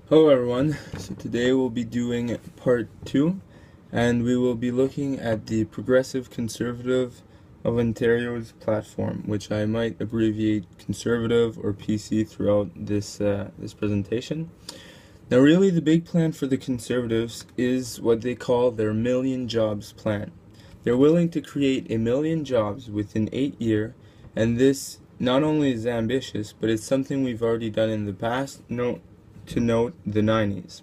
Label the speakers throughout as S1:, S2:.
S1: Hello everyone, so today we'll be doing part 2 and we will be looking at the Progressive Conservative of Ontario's platform, which I might abbreviate Conservative or PC throughout this presentation. Now really the big plan for the Conservatives is what they call their Million Jobs plan. They're willing to create 1,000,000 jobs within 8 years, and this not only is ambitious, but it's something we've already done in the past. To note the 90s.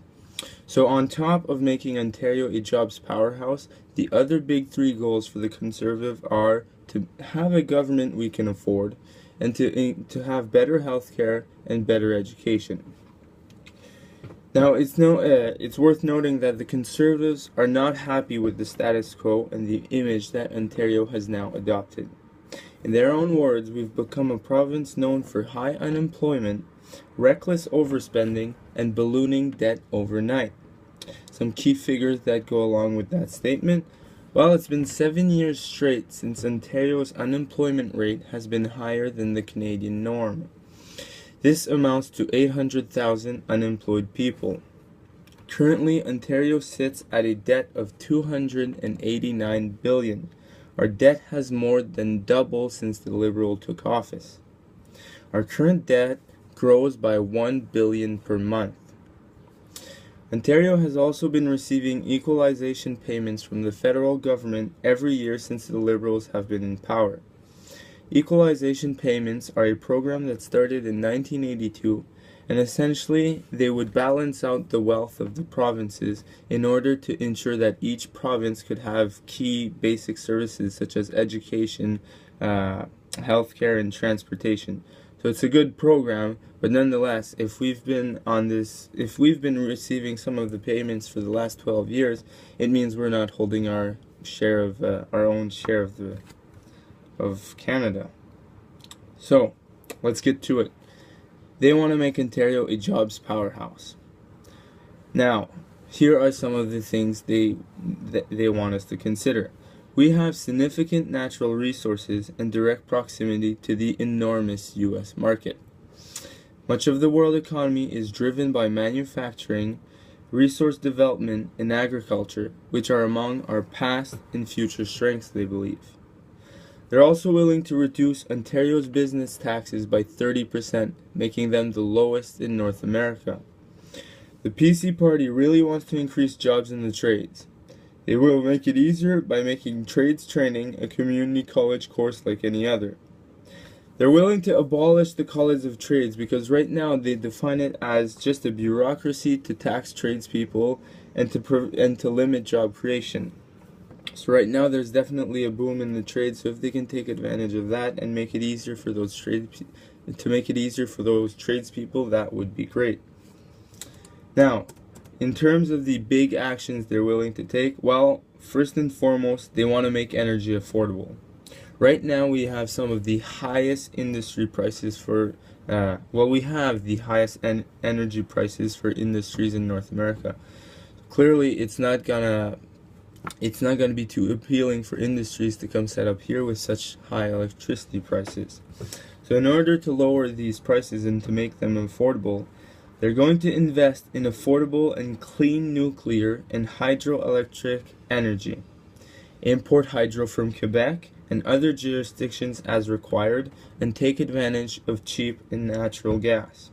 S1: So on top of making Ontario a jobs powerhouse, the other big three goals for the Conservative are to have a government we can afford and to have better healthcare and better education. Now it's worth noting that the Conservatives are not happy with the status quo and the image that Ontario has now adopted. In their own words, we've become a province known for high unemployment, reckless overspending, and ballooning debt overnight. Some key figures that go along with that statement. Well, it's been 7 years straight since Ontario's unemployment rate has been higher than the Canadian norm. This amounts to 800,000 unemployed people. Currently, Ontario sits at a debt of $289 billion. Our debt has more than doubled since the Liberal took office. Our current debt grows by $1 billion per month. Ontario has also been receiving equalization payments from the federal government every year since the Liberals have been in power. Equalization payments are a program that started in 1982, and essentially they would balance out the wealth of the provinces in order to ensure that each province could have key basic services such as education, healthcare, and transportation. So it's a good program, but nonetheless, if we've been receiving some of the payments for the last 12 years, it means we're not holding our share of our own share of Canada. So let's get to it. They want to make Ontario a jobs powerhouse. Now, here are some of the things they want us to consider. We have significant natural resources and direct proximity to the enormous U.S. market. Much of the world economy is driven by manufacturing, resource development, and agriculture, which are among our past and future strengths, they believe. They're also willing to reduce Ontario's business taxes by 30%, making them the lowest in North America. The PC party really wants to increase jobs in the trades. They will make it easier by making trades training a community college course like any other. They're willing to abolish the College of Trades because right now they define it as just a bureaucracy to tax tradespeople and to limit job creation. So right now there's definitely a boom in the trade, so if they can take advantage of that and make it easier for those tradespeople, that would be great. Now, in terms of the big actions they're willing to take, well, first and foremost, they want to make energy affordable. Right now we have some of the highest industry prices for we have the highest energy prices for industries in North America. Clearly, it's not gonna be too appealing for industries to come set up here with such high electricity prices. So in order to lower these prices and to make them affordable, they're going to invest in affordable and clean nuclear and hydroelectric energy, import hydro from Quebec and other jurisdictions as required, and take advantage of cheap and natural gas.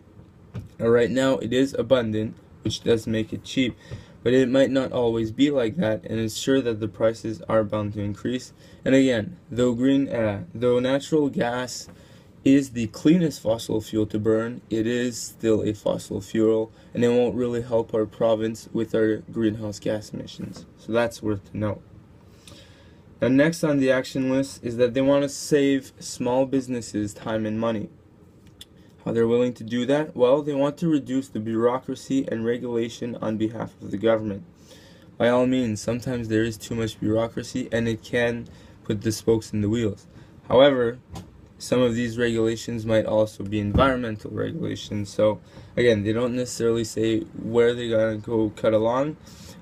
S1: Now, right now it is abundant, which does make it cheap, but it might not always be like that, and it's sure that the prices are bound to increase. And again, though natural gas is the cleanest fossil fuel to burn, it is still a fossil fuel, and it won't really help our province with our greenhouse gas emissions. So that's worth to note. Now, next on the action list is that they want to save small businesses time and money. How they're willing to do that? Well, they want to reduce the bureaucracy and regulation on behalf of the government. By all means, sometimes there is too much bureaucracy and it can put the spokes in the wheels. However, some of these regulations might also be environmental regulations. So again, they don't necessarily say where they're going to go cut along,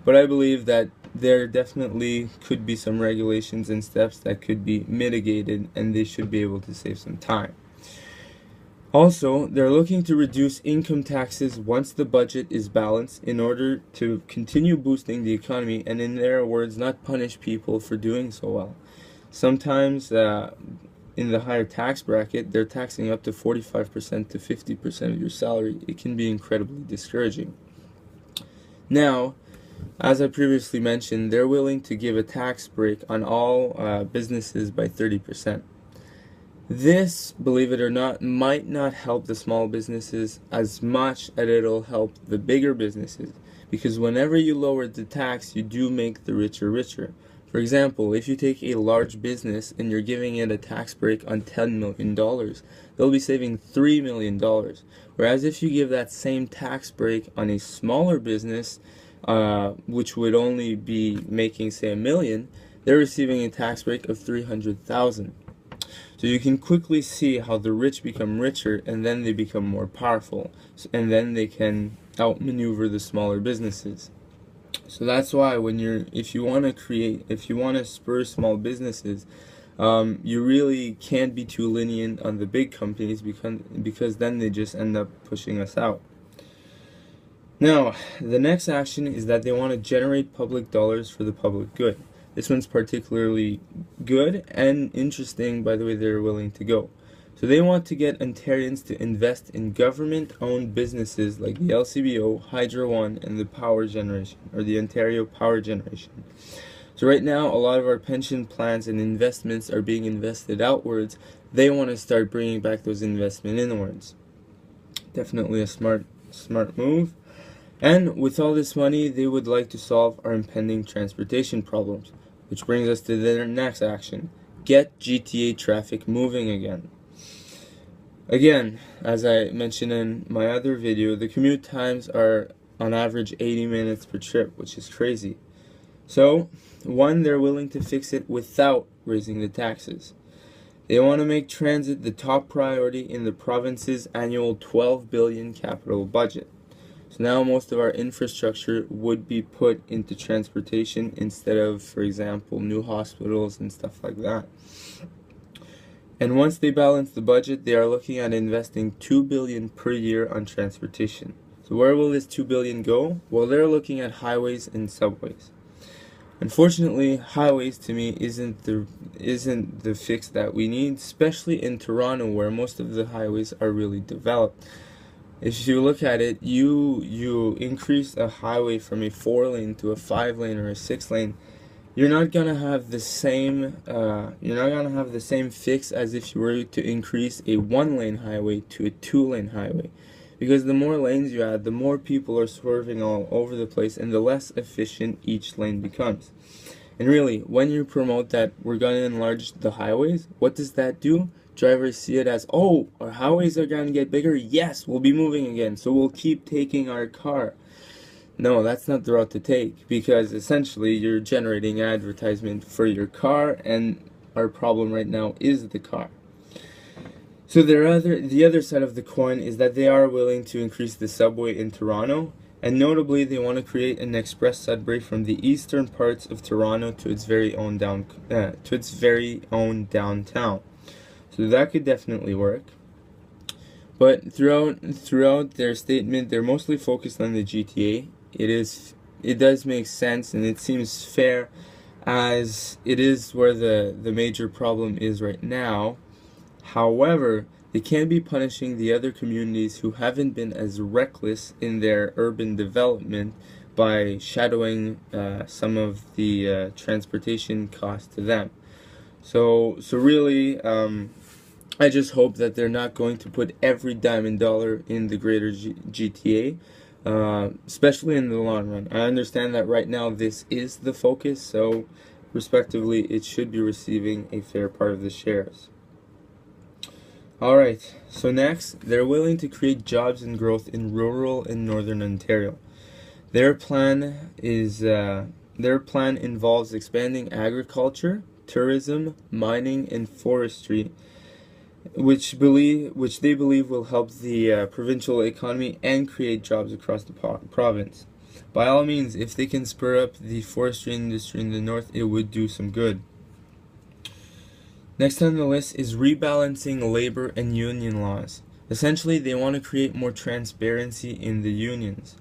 S1: but I believe that there definitely could be some regulations and steps that could be mitigated, and they should be able to save some time. Also, they're looking to reduce income taxes once the budget is balanced in order to continue boosting the economy and, in their words, not punish people for doing so well. Sometimes in the higher tax bracket, they're taxing up to 45% to 50% of your salary. It can be incredibly discouraging. Now, as I previously mentioned, they're willing to give a tax break on all businesses by 30%. This, believe it or not, might not help the small businesses as much as it'll help the bigger businesses, because whenever you lower the tax, you do make the richer richer. For example, if you take a large business and you're giving it a tax break on $10 million, they'll be saving $3 million. Whereas if you give that same tax break on a smaller business, which would only be making, say, $1 million, they're receiving a tax break of $300,000. So you can quickly see how the rich become richer and then they become more powerful, and then they can outmaneuver the smaller businesses. So that's why if you want to spur small businesses, you really can't be too lenient on the big companies because then they just end up pushing us out. Now, the next action is that they want to generate public dollars for the public good. This one's particularly good and interesting by the way they're willing to go. So they want to get Ontarians to invest in government-owned businesses like the LCBO, Hydro One, and the Power Generation, or the Ontario Power Generation. So right now, a lot of our pension plans and investments are being invested outwards. They want to start bringing back those investments inwards. Definitely a smart move. And with all this money, they would like to solve our impending transportation problems, which brings us to their next action: get GTA traffic moving again. Again, as I mentioned in my other video, the commute times are on average 80 minutes per trip, which is crazy. So, one, they're willing to fix it without raising the taxes. They want to make transit the top priority in the province's annual $12 billion capital budget. So now most of our infrastructure would be put into transportation instead of, for example, new hospitals and stuff like that. And once they balance the budget, they are looking at investing $2 billion per year on transportation. So where will this $2 billion go? Well, they're looking at highways and subways. Unfortunately, highways to me isn't the fix that we need, especially in Toronto where most of the highways are really developed. If you look at it, you increase a highway from a 4-lane to a 5-lane or a 6-lane, you're not gonna have the same fix as if you were to increase a 1-lane highway to a 2-lane highway. Because the more lanes you add, the more people are swerving all over the place and the less efficient each lane becomes. And really, when you promote that we're going to enlarge the highways, what does that do? Drivers see it as, oh, our highways are going to get bigger. Yes, we'll be moving again, so we'll keep taking our car. No, that's not the route to take, because essentially you're generating advertisement for your car, and our problem right now is the car. So the other side of the coin is that they are willing to increase the subway in Toronto, and notably they want to create an express subway from the eastern parts of Toronto to its very own downtown. So that could definitely work. But throughout their statement, they're mostly focused on the GTA. It does make sense, and it seems fair, as it is where the major problem is right now. However, they can't be punishing the other communities who haven't been as reckless in their urban development by shadowing some of the transportation costs to them. So really, I just hope that they're not going to put every dime and dollar in the greater GTA, especially in the long run. I understand that right now this is the focus, so respectively, it should be receiving a fair part of the shares. Alright, so next, they're willing to create jobs and growth in rural and northern Ontario. Their plan involves expanding agriculture, tourism, mining, and forestry, which they believe will help the provincial economy and create jobs across the province. By all means, if they can spur up the forestry industry in the north, it would do some good. Next on the list is rebalancing labor and union laws. Essentially, they want to create more transparency in the unions.